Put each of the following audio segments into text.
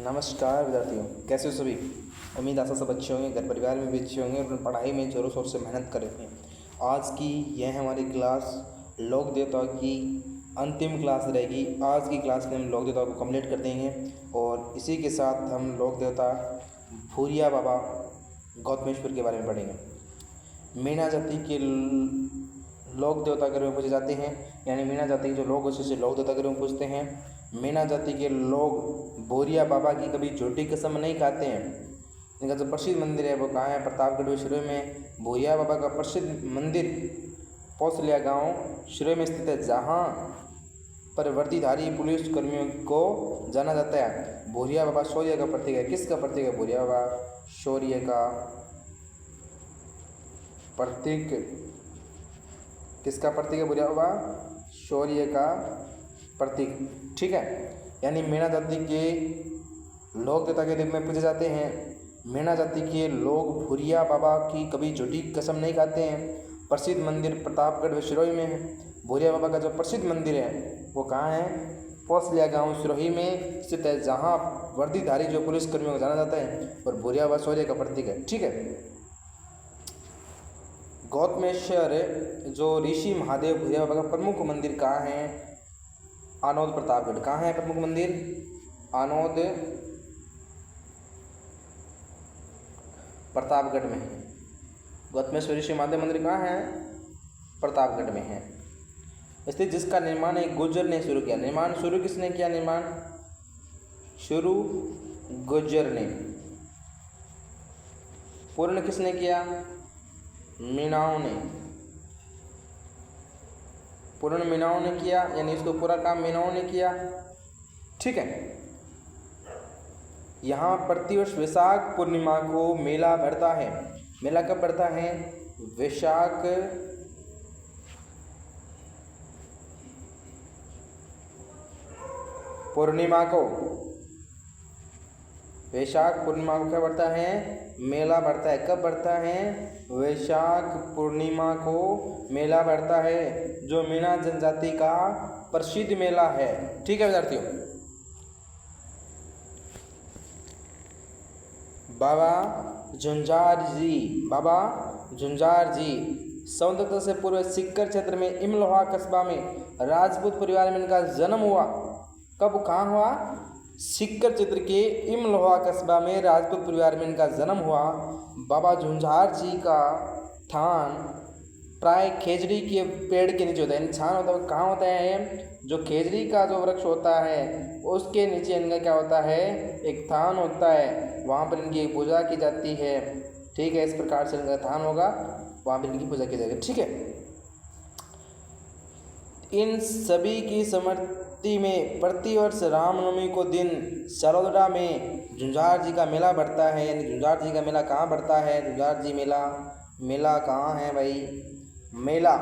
नमस्कार विद्यार्थियों, कैसे हो सभी। उम्मीद आशा सब अच्छे होंगे, घर परिवार में भी अच्छे होंगे और अपनी पढ़ाई में जोरों शोर से मेहनत कर रहे हैं। आज की यह हमारी क्लास लोक देवता की अंतिम क्लास रहेगी। आज की क्लास में हम लोक देवता को कंप्लीट कर देंगे और इसी के साथ हम लोक देवता भूरिया बाबा गौतमेश्वर के बारे में पढ़ेंगे। मीणा जाति के लोक देवता के रूप में पूछे जाते हैं, यानी मीणा जाति के जो लोग उसे लोक देवता के रूप में पूछते हैं। मीणा जाति के लोग भूरिया बाबा की कभी झूठी कसम नहीं खाते हैं। इनका जो प्रसिद्ध मंदिर है वो कहाँ है? प्रतापगढ़ शिरोई में भूरिया बाबा का प्रसिद्ध मंदिर पौसलिया गांव शिरोई में स्थित है, जहाँ पर वर्दीधारी पुलिस कर्मियों को जाना जाता है। भूरिया बाबा शौर्य का प्रतीक है। किसका प्रतीक है? भूरिया बाबा शौर्य का प्रतीक। किसका प्रतीक है? भूरिया बाबा शौर्य का प्रतीक। ठीक है, यानी मीणा जाति के लोक देवता के रूप में पूजे जाते हैं। मीणा जाति के लोग भूरिया बाबा की कभी झूठी कसम नहीं खाते हैं। प्रसिद्ध मंदिर प्रतापगढ़ व सिरोही में है। भूरिया बाबा का जो प्रसिद्ध मंदिर है वो कहाँ है? पौसलिया गांव सिरोही में स्थित है, जहाँ वर्दीधारी जो पुलिस कर्मियों को जाना जाता है और भूरिया बाबा शौर्य का प्रतीक है। ठीक है, गौतमेश्वर जो ऋषि महादेव भूरिया बाबा का प्रमुख मंदिर कहाँ है? आनोद प्रतापगढ़। कहाँ है प्रमुख मंदिर? आनोद प्रतापगढ़ में है। गौतमेश्वर ऋषि महादेव मंदिर कहाँ है? प्रतापगढ़ में है स्थित, जिसका निर्माण एक गुर्जर ने शुरू किया। निर्माण शुरू किसने किया? निर्माण शुरू गुर्जर ने। पूर्ण किसने किया? मीणाओं ने। पूर्ण मीणाओं ने किया, यानी इसको पूरा काम मीणाओं ने किया। ठीक है, यहाँ प्रतिवर्ष वैशाख पूर्णिमा को मेला भरता है। मेला कब भरता है? वैशाख पूर्णिमा को। वैशाख पूर्णिमा को क्या बढ़ता है? मेला बढ़ता है। कब बढ़ता है? वैशाख पूर्णिमा को मेला बढ़ता है, जो मीणा जनजाति का प्रसिद्ध मेला है। ठीक है विद्यार्थियों, बाबा झुंझार जी स्वतंत्रता से पूर्व सीकर क्षेत्र में इमलोहा कस्बा में राजपूत परिवार में इनका जन्म हुआ। कब, कहाँ हुआ? सीकर क्षेत्र के इमलोहा कस्बा में राजपूत परिवार में इनका जन्म हुआ। बाबा झुंझार जी का थान प्राय खेजड़ी के पेड़ के नीचे होता है। छान होता है कहाँ होता है? जो खेजड़ी का जो वृक्ष होता है उसके नीचे इनका क्या होता है? एक थान होता है, वहाँ पर इनकी पूजा की जाती है। ठीक है, इस प्रकार से इनका थान होगा, वहाँ पर इनकी पूजा की जाएगी। ठीक है, इन सभी की स्मृति में प्रतिवर्ष रामनवमी को दिन सरोदरा में झुंझार जी का मेला बढ़ता है। यानी झुंझार जी का मेला कहाँ बढ़ता है? झुंझार जी मेला कहाँ है भाई? मेला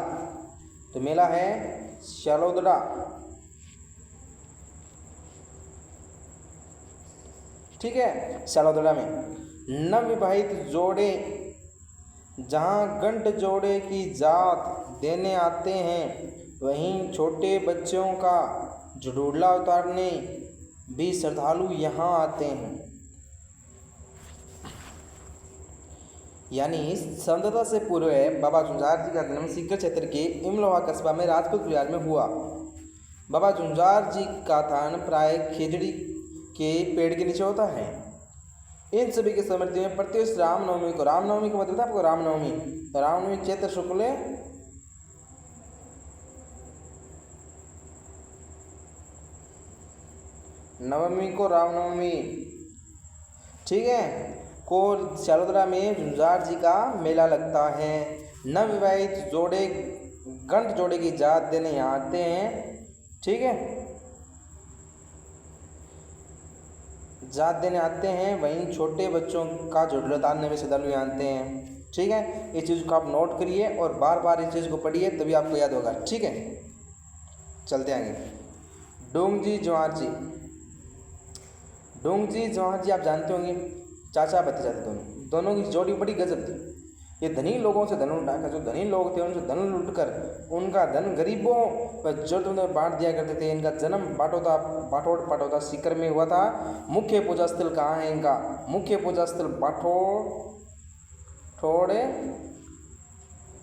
तो मेला है सरोदरा। ठीक है, सरोदरा में नवविवाहित जोड़े जहाँ गंठ जोड़े की जात देने आते हैं, वहीं छोटे बच्चों का झुडूला उतारने भी श्रद्धालु यहाँ आते हैं। यानी स्वतंत्रता से पूर्व बाबा झुंझार जी का जन्म सीकर क्षेत्र के इमलोहा कस्बा में राजपूत परिवार में हुआ। बाबा झुंझार जी का थान प्राय खेजड़ी के पेड़ के नीचे होता है। इन सभी के स्मृति में प्रतिवर्ष रामनवमी को, रामनवमी को मतलब था आपको? रामनवमी चैत्र शुक्ल नवमी को रामनवमी, ठीक है, को सरोदरा में झुंझार जी का मेला लगता है। नवविवाहित जोड़े गंठ जोड़े की जात देने यहाँ आते हैं। ठीक है, जात देने आते हैं, वहीं छोटे बच्चों का झुडूला उतारने में श्रद्धालु आते हैं। ठीक है, इस चीज़ को आप नोट करिए और बार बार इस चीज़ को पढ़िए, तभी आपको याद होगा। ठीक है, चलते आगे। डोंगजी जवाहर जी आप जानते होंगे, चाचा भतीजा थे दोनों की जोड़ी बड़ी गजब थी। ये धनी लोगों से धन उठाकर, जो धनी लोग थे उनसे धन लूटकर उनका धन गरीबों व जरूरतमंद में बांट दिया करते थे। इनका जन्म बाटोड़ पाटौदा सीकर में हुआ था। मुख्य पूजा स्थल कहाँ है इनका? मुख्य पूजा स्थल बाटोड़े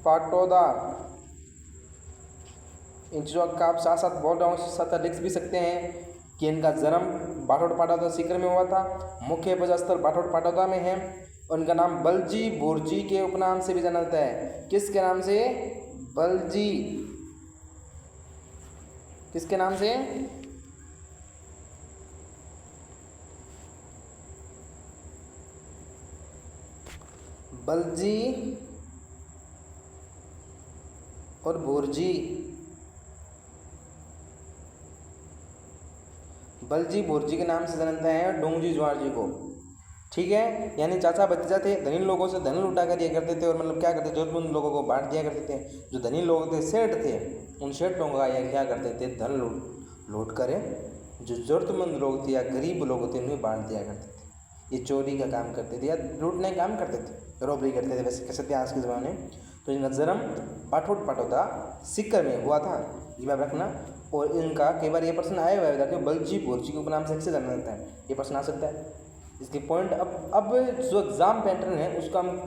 पाटौदा। इन चीज़ों का आप साथ साथ बोल रहा हूँ, साथ साथ लिख भी सकते हैं कि इनका जन्म बाटोड़ पाटौदा सीकर में हुआ था। मुख्य पूजा स्थल बाटोड़ पाटौदा में है। उनका नाम बलजी बोरजी के उपनाम से भी जाना जाता है। किसके नाम से? बलजी। किसके नाम से? बलजी और बोरजी। बलजी बोरजी के नाम से जानते हैं डोंगजी ज्वार जी को। ठीक है, यानी चाचा भतीजा थे, धनी लोगों से धन लुटा कर दिया करते थे और मतलब क्या करते थे, जरूरतमंद लोगों को बांट दिया करते थे। जो धनी लोग थे, सेठ थे, उन सेठों का या क्या करते थे, धन लूट कर जो जरूरतमंद लोग थे या गरीब लोग थे उन्हें बांट दिया करते थे। ये चोरी का काम करते थे या लूटने का काम करते थे, रॉबरी करते थे, वैसे कह सकते हैं आज के ज़माने। तो इनका जन्म बाटोड़ पाटौदा सीकर में हुआ था, ये बात रखना। और इनका कई बार ये प्रश्न आया हुआ है, बलजी बोरजी के उपनाम से कैसे जाना जाता है, ये प्रश्न आ सकता है। इसके पॉइंट अब जो एग्ज़ाम पैटर्न है उसका हम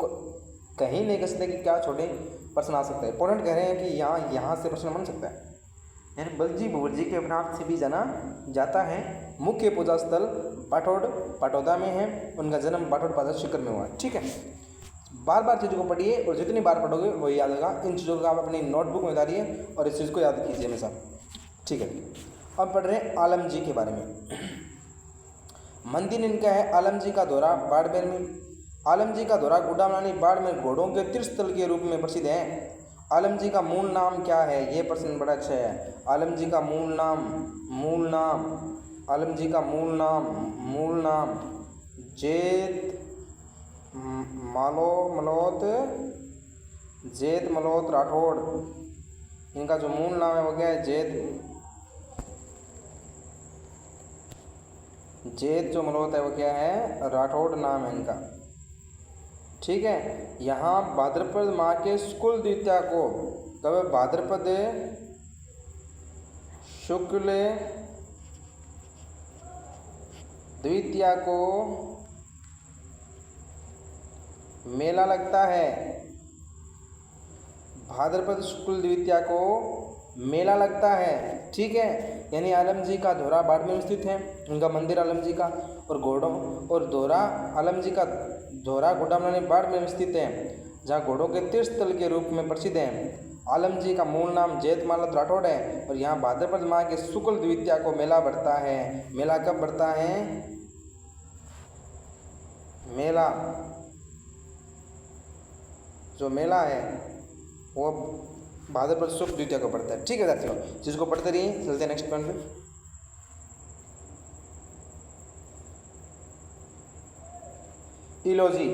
कहीं नहीं कह सकते कि क्या छोटे प्रश्न आ सकता है। पॉइंट कह रहे हैं कि यहाँ से प्रश्न बन सकता है, यानी बलजी बोरजी के उपनाम से भी जाना जाता है। मुख्य पूजा स्थल बाटोड़ पाटौदा में है। उनका जन्म बाटोड़ पाटौदा सीकर में हुआ। ठीक है, बार बार चीज़ों को पढ़िए और जितनी बार पढ़ोगे वही याद होगा। इन चीज़ों को आप अपनी नोटबुक में उतारिए और इस चीज़ को याद कीजिए हमेशा। ठीक है, अब पढ़ रहे हैं आलम जी के बारे में। मंदिर इनका है आलम जी का दौरा बाड़मेर में। आलम जी का दौरा गुड्डामलानी बाड़मेर घोड़ों के तीर्थस्थल के रूप में प्रसिद्ध है। आलम जी का मूल नाम क्या है? ये प्रश्न बड़ा अच्छा है। आलम जी का मूल नाम आलम जी का मूल नाम जेत मलोत राठौड़। इनका जो मूल नाम है वो क्या है? जेत जो मलोत है वो क्या है? राठौड़ नाम है इनका। ठीक है, यहाँ भाद्रपद माह के शुक्ल द्वितीया को, कब? भाद्रपद शुक्ल द्वितीया को मेला लगता है। भाद्रपद शुक्ल द्वितीया को मेला लगता है। ठीक है, यानी आलम जी का दौरा बाड़मेर में स्थित है, उनका मंदिर आलम जी का, और दौरा आलम जी का दौरा गुड्डामलानी बाड़मेर में स्थित है, जहाँ घोड़ों के तीर्थस्थल के रूप में प्रसिद्ध है। आलम जी का मूल नाम जेत मलोत राठौड़ है और यहाँ भाद्रपद माह के शुक्ल द्वितीया को मेला बढ़ता है। मेला कब बढ़ता है? मेला जो मेला है वो भाद्रपद शुक्ल द्वितीया को पड़ता है। ठीक है साथियों, जिसको पढ़ते रहिए। चलते हैं नेक्स्ट पॉइंट पे। इलोजी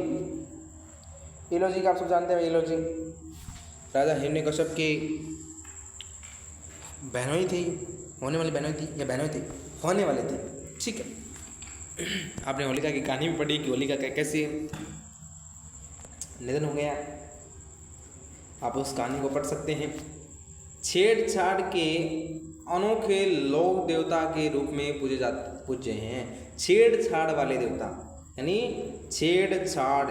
का आप सब जानते हैं। इलोजी राजा हिरण्यकश्यप की बहनोई थी, होने वाली बहनोई थी, या बहनोई थी, होने वाले थे। ठीक है, आपने होलिका की कहानी भी पढ़ी कि होलिका का कैसे निधन हो गया, आप उस कहानी को पढ़ सकते हैं। छेड़छाड़ के अनोखे लोक देवता के रूप में पूजे हैं। छेड़छाड़ वाले देवता, यानी छेड़छाड़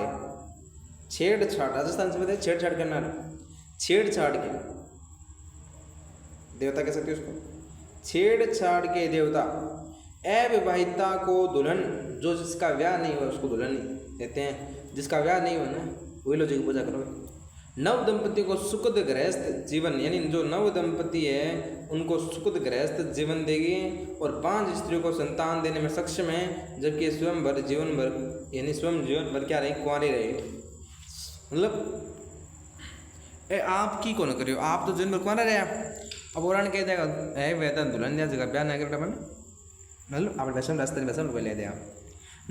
राजस्थान से बताए, छेड़छाड़ करना, छेड़छाड़ के देवता कह सकते हैं उसको। छेड़छाड़ के देवता। अविवाहिता को दुल्हन, जो जिसका ब्याह नहीं हुआ उसको दुल्हन देते हैं। जिसका ब्याह नहीं हुआ ना वही लोग पूजा करोगे। नव दंपति को सुखद गृहस्थ जीवन, यानी जो नव दंपति है उनको सुखद गृहस्थ जीवन देगी और 5 स्त्रियों को संतान देने में सक्षम है, जबकि स्वयं जीवन भर क्या रहे? कुंवारी रहे। मतलब आप की कौन करियो, आप तो जीवन भर कुंवारा रहे। अब और कह देगा है वेतन दुल्हन दिया जगह ब्याह नहीं करता बन, मतलब आप वैसे रास्ते में वैसे ले दे। आप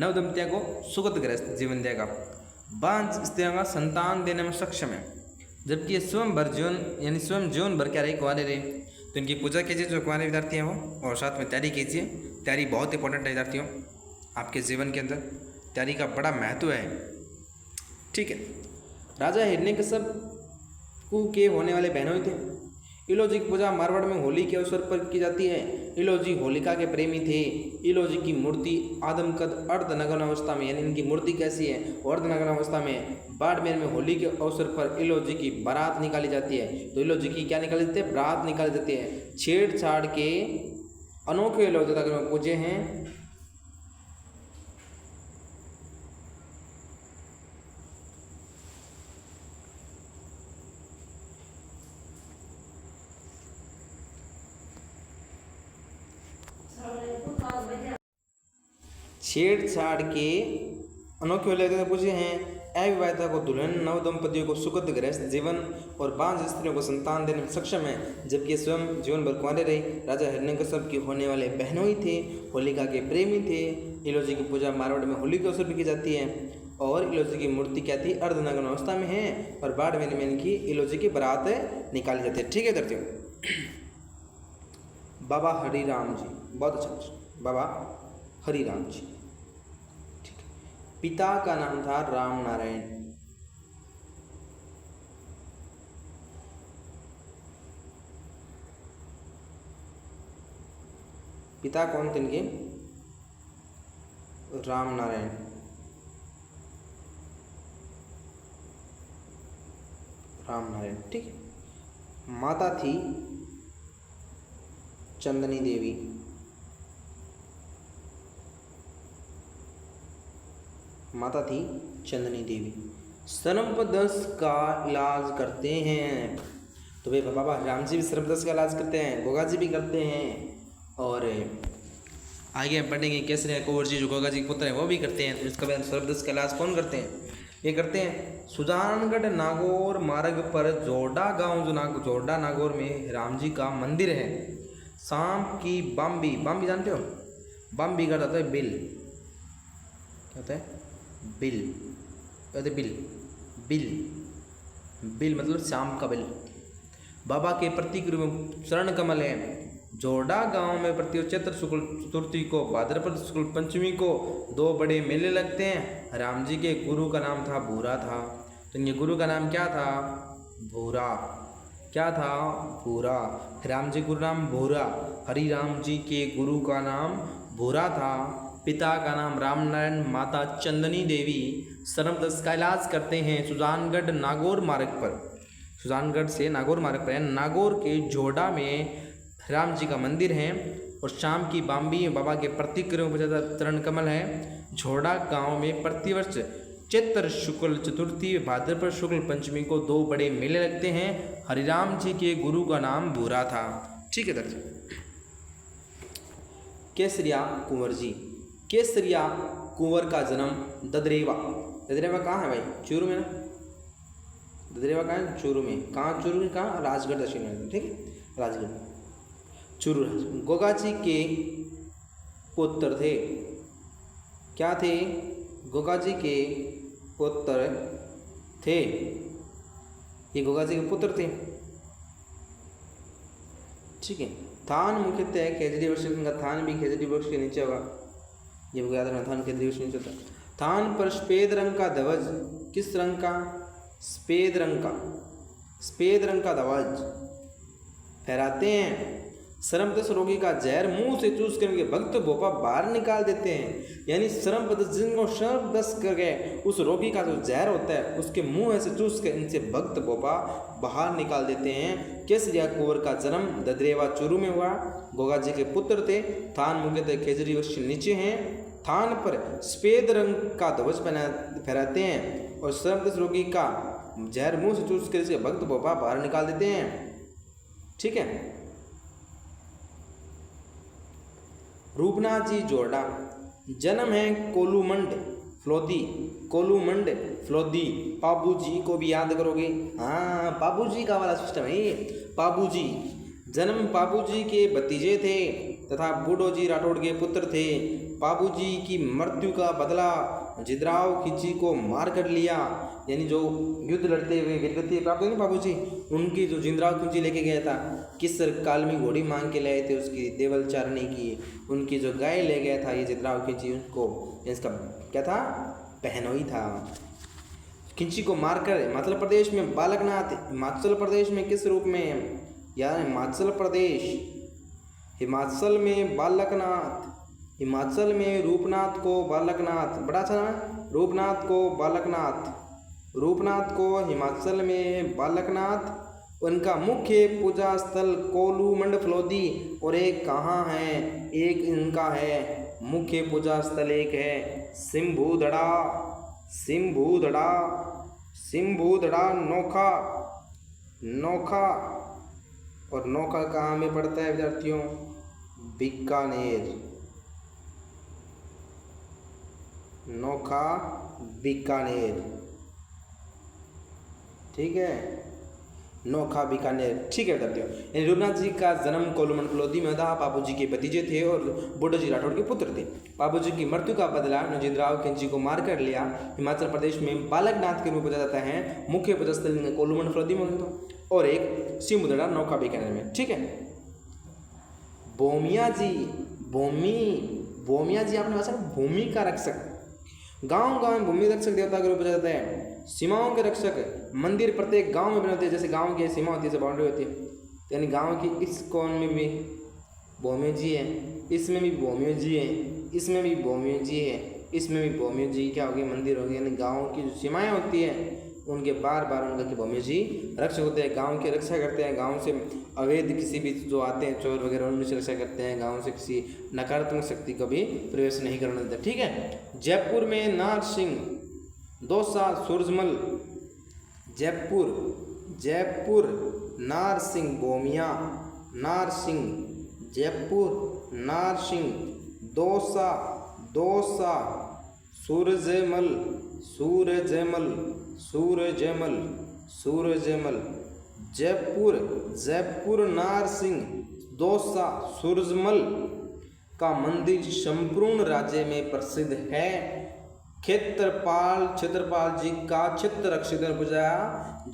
नव दंपतियों को सुखद गृहस्थ जीवन देगा, 5 स्त्रियों का संतान देने में सक्षम है, जबकि ये स्वयं जीवन भर क्या रही? कुंवारे रहे। तो इनकी पूजा कीजिए जो कुंवारे विद्यार्थी हैं वो, और साथ में तैयारी कीजिए। तैयारी बहुत इंपॉर्टेंट है विद्यार्थियों, आपके जीवन के अंदर तैयारी का बड़ा महत्व है। ठीक है, राजा हिरण्यकश्यप के होने वाले बहनोई थे। इलोजी की पूजा मारवाड़ में होली के अवसर पर की जाती है। इलोजी होलिका के प्रेमी थे। इलोजी की मूर्ति आदमकद अर्धनग्न अवस्था में, यानी इनकी मूर्ति कैसी है, अर्धनग्न अवस्था में बाड़मेर में होली के अवसर पर इलोजी की बारात निकाली जाती है। तो इलोजी की क्या निकाली जाती है, बारात निकाली जाती है। छेड़छाड़ के अनोखे लोग देवता में पूजे हैं। छेड़छाड़ के अनोखे लोग देवता पूजे हैं। अविवाहिता को दुल्हन, नव दंपतियों को सुखद गृहस्थ जीवन और 5 स्त्रियों को संतान देने में सक्षम है, जबकि स्वयं जीवन भर कुंवारे रहे। राजा हिरण्यकश्यप के होने वाले बहनोई थे। होलिका के प्रेमी थे। इलोजी की पूजा मारवाड़ में होली के अवसर पर की जाती है। और इलोजी की मूर्ति क्या थी, अर्धनग्न अवस्था में है। और बाड़मेर में इनकी इलोजी की बारात निकाली जाती है। ठीक है धरती। बाबा हरिराम जी, बहुत अच्छा, बाबा हरिराम जी। ठीक है। पिता का नाम था राम नारायण। पिता कौन थे इनके, राम नारायण। राम नारायण, ठीक है। माता थी चंदनी देवी। माता थी चंदनी देवी। सर्पदंश का इलाज करते हैं। तो भाई बाबा राम जी भी सर्पदंश का इलाज करते हैं, गोगा जी भी करते हैं। और आगे पढ़ेंगे केसरिया कुंवर जी जो गोगा जी के पुत्र हैं वो भी करते हैं। तो इसका बाद सर्पदंश का इलाज कौन करते हैं, ये करते हैं सुजानगढ़ नागौर मार्ग पर जोड़ा गांव, जो जोड़ा नागौर में राम जी का मंदिर है। सांप की बाम्बी, बाम्बी जानते हो, बाम्बी का होता है बिल, क्या होता है, बिल, कहते बिल, बिल, बिल मतलब शाम का बिल। बाबा के प्रतीक रूप में चरण कमल है। जोड़ा गांव में प्रति चैत्र शुक्ल चतुर्थी को, भाद्रपद शुक्ल पंचमी को 2 बड़े मेले लगते हैं। राम जी के गुरु का नाम था भूरा था। तो इनके गुरु का नाम क्या था, भूरा। क्या था, भूरा। राम जी गुरु नाम भूरा। हरि राम जी के गुरु का नाम भूरा था। पिता का नाम राम नारायण, माता चंदनी देवी। सर्पदंश का इलाज करते हैं सुजानगढ़ नागौर मार्ग पर। सुजानगढ़ से नागौर मार्ग पर है। नागौर के जोड़ा में राम जी का मंदिर है। और शाम की बाम्बी बाबा के प्रतीक चरण कमल है। झोड़ा गांव में प्रतिवर्ष चैत्र शुक्ल चतुर्थी, भाद्रपद शुक्ल पंचमी को 2 बड़े मेले लगते हैं। हरिराम जी के गुरु का नाम भूरा था। ठीक है दर्शक। केसरिया कुंवर जी। केसरिया कुंवर का जन्म ददरेवा, ददरेवा कहाँ है भाई, चूरू में ना। ददरेवा कहाँ है, चूरू में। कहाँ चूरू में, कहाँ, राजगढ़ दक्षिण में, ठीक है, राजगढ़, चूरू राजगढ़। गोगा जी के पुत्र थे। क्या थे, गोगा जी के पुत्र थे। ये गोगा जी के पुत्र थे, ठीक है। थान मुख्यतः खेजड़ी वृक्ष का, थान भी खेजड़ी वृक्ष के नीचे होगा, ये याद रखना, थान खेजड़ी वृक्ष नीचे होता। थान पर सफेद रंग का ध्वज, किस रंग का, सफेद रंग का, सफेद रंग का ध्वज फहराते हैं। सर्पदंश रोगी का जहर मुंह से चूस करके भक्त भोपा बाहर निकाल देते हैं। यानी सर्पदंश, जिनको सर्पदंश कर गए उस रोगी का जो जहर होता है उसके मुंह से चूस कर इनसे भक्त भोपा बाहर निकाल देते हैं। केसरिया कुंवर का जन्म ददरेवा चूरू में हुआ। गोगा जी के पुत्र थे। थान मुख्यतः खेजड़ी वृक्ष नीचे हैं। थान पर सफेद रंग का ध्वज फहराते हैं और सर्पदंश रोगी का जहर मुंह से चूस कर इसके भक्त भोपा बाहर निकाल देते हैं। ठीक है। रूपनाथ जी जोड़ा, जन्म है कोलूमंड फ्लोदी, कोलूमंड फ्लोदी। पाबू जी को भी याद करोगे, हाँ पाबू जी का वाला सिस्टम है ये। पाबू जी, जन्म पाबू जी के भतीजे थे तथा बूढ़ो जी राठौड़ के पुत्र थे। पाबू जी की मृत्यु का बदला जिद्राव खिची को मार कर लिया। यानी जो युद्ध लड़ते हुए वीरगति प्राप्त हुई पाबू जी, उनकी जो जिंद्राव खिची लेके गया था, किस काल में घोड़ी मांग के लाए थे, उसकी देवल चारने की, उनकी जो गाय ले गया था ये जिद्राव खिची, उसको इसका क्या था, बहनोई था। खिंची को मारकर हिमाचल प्रदेश में बालकनाथ, हिमाचल प्रदेश में किस रूप में, या हिमाचल प्रदेश, हिमाचल में बालकनाथ, हिमाचल में रूपनाथ को बालकनाथ, बड़ा अच्छा नाम है, रूपनाथ को बालकनाथ, रूपनाथ को हिमाचल में बालकनाथ। उनका मुख्य पूजा स्थल कोलू मंडफलोदी, और एक कहाँ है, एक इनका है मुख्य पूजा स्थल, एक है सिम्भूदड़ा, सिम्भूदड़ा, सिम्भूदड़ा नोखा, नोखा, और नोखा कहाँ में पड़ता है विद्यार्थियों, बीकानेर, नोखा बीकानेर, ठीक है, नोखा बीकानेर, ठीक है विद्यार्थियों। रूपनाथ जी का जन्म कोलू मंडफलोदी में था। बाबू जी के भतीजे थे और बुड्ढा जी राठौड़ के पुत्र थे। बाबू जी की मृत्यु का बदला नजीदराव खिंची को मार कर लिया। हिमाचल प्रदेश में बालकनाथ के रूप में जाता है। मुख्य पूजा स्थल कोलू मंडफलोदी में था और एक सिम्भूदड़ा नोखा बीकानेर में, ठीक है। बोमिया जी, बोमिया जी आपने भाषा भूमि का रक्षक, गांव गांव में भूमि रक्षक देवता के रूप में जाता है। सीमाओं के रक्षक, मंदिर प्रत्येक गांव में बने होते हैं, जैसे गांव की सीमा होती है, बाउंड्री होती है, यानी गांव की इस कोन में भी भौमिया जी है, इसमें भी भौमिया जी है, इसमें भी भौमिया जी है, इसमें भी भौमिया जी क्या होगी, मंदिर होगी। यानी गाँव की जो सीमाएँ होती हैं उनके बार बार उनका कि भौमिया जी रक्षक होते हैं, गाँव की रक्षा करते हैं, गाँव से अवैध किसी भी जो आते हैं चोर वगैरह उनमें से रक्षा करते हैं, गाँव से किसी नकारात्मक शक्ति को भी प्रवेश नहीं करने देते, ठीक है। जयपुर में नारसिंह, दौसा, सूरजमल, जयपुर, जयपुर नारसिंह भौमिया, नारसिंह, जयपुर नारसिंह, दौसा, दौसा, सूरजमल, सूरजमल, सूरजमल, सूरजमल, जयपुर, जयपुर नारसिंह, दौसा, सूरजमल का मंदिर संपूर्ण राज्य में प्रसिद्ध है। क्षेत्रपाल, क्षेत्रपाल जी का क्षेत्र रक्षित पूजा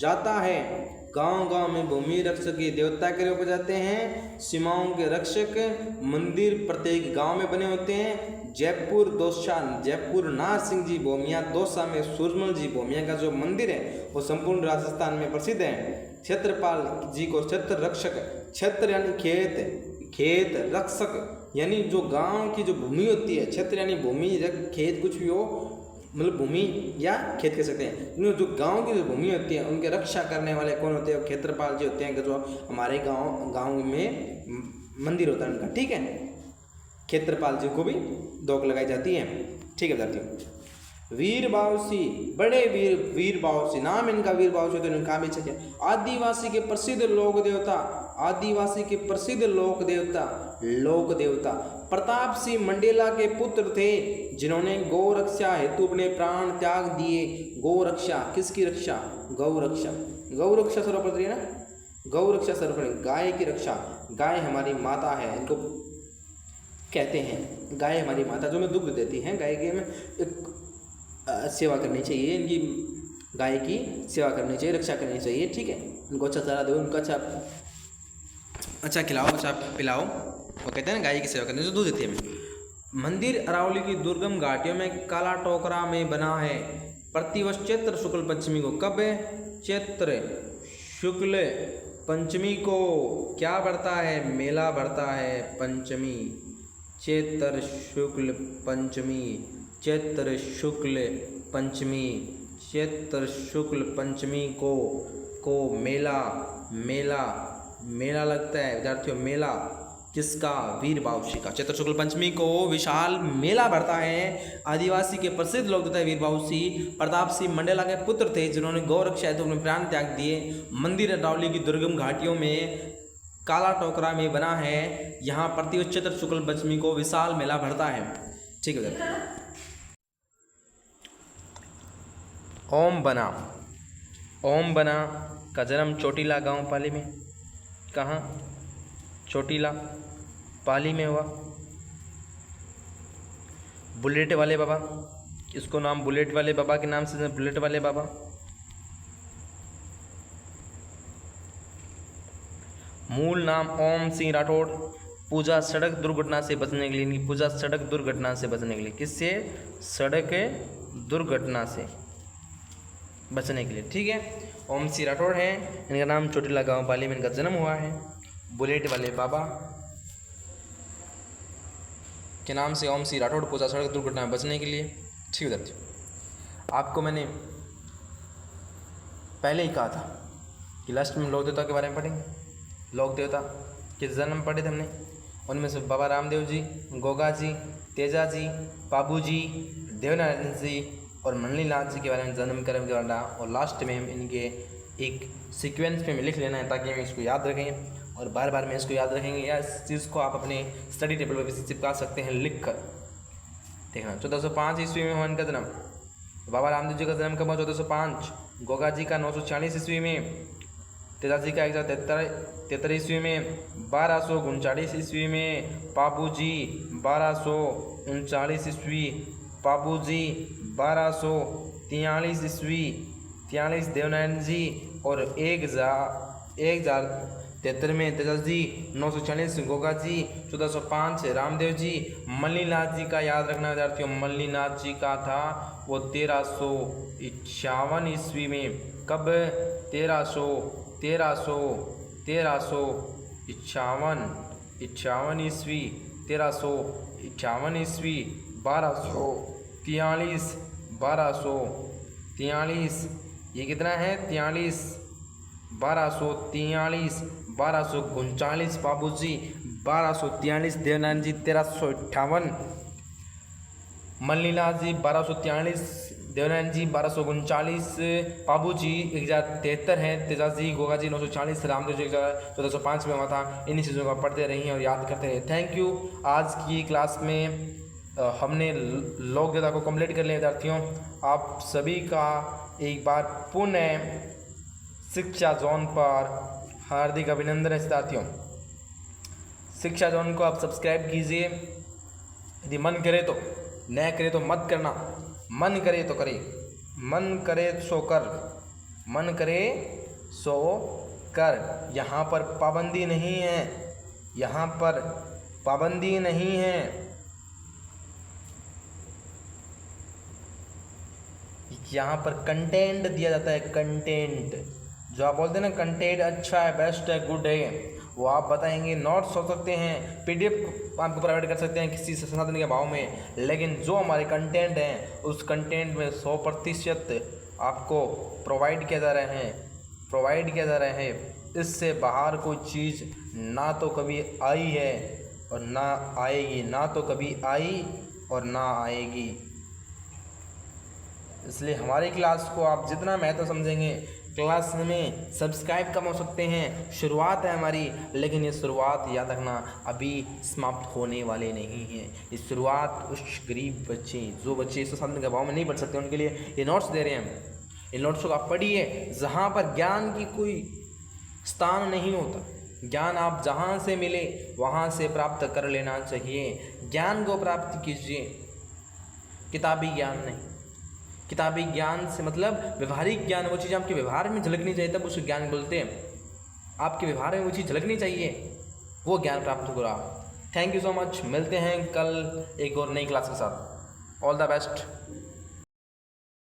जाता है। गांव गांव में भूमि रक्षक के देवता के रूप में जाते हैं। सीमाओं के रक्षक मंदिर प्रत्येक गांव में बने होते हैं। जयपुर, दौसा, जयपुर नारसिंह जी भौमिया, दौसा में सूरजमल जी भौमिया का जो मंदिर है वो संपूर्ण राजस्थान में प्रसिद्ध है। क्षेत्रपाल जी को क्षेत्र रक्षक, क्षेत्र यानी खेत, खेत रक्षक यानी जो गांव की जो भूमि होती है, क्षेत्र यानी भूमि, खेत कुछ भी हो, मतलब भूमि या खेत कह सकते हैं। जो गांव की जो भूमि होती है उनके रक्षा करने वाले कौन होते हैं, क्षेत्रपाल जी होते हैं, कि जो हमारे गांव में मंदिर होता है उनका, ठीक है। क्षेत्रपाल जी को भी दौक लगाई जाती है, ठीक है विद्यार्थियों। वीर बावसी, बड़े वीर, वीर बावसी, नाम इनका वीर बावसी, तो इनका भी अच्छा है। आदिवासी के प्रसिद्ध लोक देवता, आदिवासी के प्रसिद्ध लोक देवता, लोक देवता प्रताप सिंह मंडेला के पुत्र थे, जिन्होंने गौ रक्षा हेतु अपने प्राण त्याग दिए। गौ रक्षा, किसकी रक्षा, गौ रक्षा, गौ रक्षा सर्वप्रथम है ना, गौ रक्षा सर्वप्रथम, गाय की रक्षा, गाय हमारी माता है, इनको कहते हैं गाय हमारी माता, जो हमें दुग्ध देती हैं। गाय की हमें एक सेवा करनी चाहिए, इनकी गाय की सेवा करनी चाहिए, रक्षा करनी चाहिए, ठीक है। उनको अच्छा चारा दो, उनको अच्छा खिलाओ, अच्छा पिलाओ, वो कहते हैं ना गाय की सेवा करने से दूध देती है हमें। मंदिर अरावली की दुर्गम घाटियों में काला टोकरा में बना है। प्रतिवर्ष चैत्र शुक्ल पंचमी को, कब है, चैत्र शुक्ल पंचमी को क्या बढ़ता है, मेला बढ़ता है, पंचमी, चैत्र शुक्ल पंचमी, चैत्र शुक्ल पंचमी, चैत्र शुक्ल पंचमी को मेला मेला मेला लगता है विद्यार्थियों। मेला किसका, वीर बावसी का। चैत्र शुक्ल पंचमी को विशाल मेला भरता है। आदिवासी के प्रसिद्ध लोक देवता वीर बावसी प्रताप सिंह मंडेला के पुत्र थे, जिन्होंने गौ रक्षा हेतु अपने प्राण त्याग दिए। मंदिर अरावली की दुर्गम घाटियों में काला टोकरा में बना है। यहाँ प्रतिवर्ष चैत्र शुक्ल पंचमी को विशाल मेला भरता है, ठीक है। ओम बना, ओम बना का जन्म चोटीला गांव पाली में, कहाँ, चोटीला पाली में हुआ। बुलेट वाले बाबा, इसको नाम बुलेट वाले बाबा के नाम से, बुलेट वाले बाबा। मूल नाम ओम सिंह राठौड़। पूजा सड़क दुर्घटना से बचने के लिए, पूजा सड़क दुर्घटना से बचने के लिए, किससे, सड़क दुर्घटना से, बचने के लिए। ठीक है, ओम सी राठौड़ हैं, इनका नाम चोटिला गांव पाली में इनका जन्म हुआ है। बुलेट वाले बाबा के नाम से ओम सी राठौड़ पूछा सड़क दुर्घटना में बचने के लिए। ठीक है विद्यार्थियों, आपको मैंने पहले ही कहा था कि लास्ट में लोक देवता के बारे में पढ़ेंगे। लोक देवता के जन्म पढ़े थे हमने, उनमें से बाबा रामदेव जी, गोगा जी, तेजा जी, बाबू जी, देवनारायण जी और मनलीनाथ जी के बारे में जन्म कर्म के बारे, और लास्ट में हम इनके एक सीक्वेंस में लिख लेना है ताकि हम इसको याद रखें और बार बार में इसको याद रखेंगे, या इस चीज़ को आप अपने स्टडी टेबल पर भी चिपका सकते हैं लिख कर। देखना 1405 ईस्वी में हुआ इनका जन्म। बाबा रामदेव जी का जन्म कब हुआ? 1405। गोगा जी का 946 ईस्वी में। तेजा जी का 173 ईस्वी में। 1239 ईस्वी में। बाबू जी 1239 ईस्वी। बाबू जी 1243 ईस्वी। 43 देवनारायण जी और 1073 में तेजा जी। 940 गोगा जी। 1405 रामदेव जी। मल्लीनाथ जी का याद रखना विद्यार्थियों, मल्लीनाथ जी का था वो 1351 ईस्वी में। कब? 1351 ईस्वी। 1351 ईस्वी। 1243 ये कितना है? 43 1243 1239 बाबू जी। 1243 देवनारायण जी। 1358 मल्लीनाथ जी। 1243 देवनारायण जी। 1239 बाबू जी। 1073 है तेजा जी। गोगा जी 940। रामदेव जी 1405 में हुआ था। इन्हीं चीज़ों को पढ़ते रहिए और याद करते रहिए। Thank you. आज की क्लास में हमने लोक देवता को कंप्लीट कर लिया विद्यार्थियों। आप सभी का एक बार पुनः शिक्षा जोन पर हार्दिक अभिनंदन है विद्यार्थियों। शिक्षा जोन को आप सब्सक्राइब कीजिए। यदि मन करे तो, न करे तो मत करना। मन करे तो करे, मन करे सो कर, मन करे सो कर। यहाँ पर पाबंदी नहीं है, यहाँ पर पाबंदी नहीं है। यहाँ पर कंटेंट दिया जाता है, कंटेंट। जो आप बोलते हैं ना कंटेंट अच्छा है, बेस्ट है, गुड है, वो आप बताएंगे। नोट्स हो सकते हैं, पीडीएफ आपको प्रोवाइड कर सकते हैं किसी संसाधन के भाव में, लेकिन जो हमारे कंटेंट हैं उस कंटेंट में 100% आपको प्रोवाइड किया जा रहे हैं। इससे बाहर कोई चीज़ ना तो कभी आई है और ना आएगी, ना तो कभी आई और ना आएगी। इसलिए हमारी क्लास को आप जितना महत्व समझेंगे, क्लास में सब्सक्राइब कम हो सकते हैं। शुरुआत है हमारी, लेकिन ये शुरुआत याद रखना अभी समाप्त होने वाले नहीं है। ये शुरुआत उस गरीब बच्चे, जो बच्चे इस संसाधन के अभाव में नहीं पढ़ सकते, उनके लिए ये नोट्स दे रहे हैं हम। इन नोट्स को आप पढ़िए। जहाँ पर ज्ञान की कोई स्थान नहीं होता, ज्ञान आप जहाँ से मिले वहाँ से प्राप्त कर लेना चाहिए। ज्ञान को प्राप्त कीजिए, किताबी ज्ञान नहीं। किताबी ज्ञान से मतलब व्यवहारिक ज्ञान, वो चीज़ आपके व्यवहार में झलकनी चाहिए, तब उसे ज्ञान बोलते हैं। आपके व्यवहार में वो चीज़ झलकनी चाहिए, वो ज्ञान प्राप्त करो आप। Thank you so much. मिलते हैं कल एक और नई क्लास के साथ। All the best.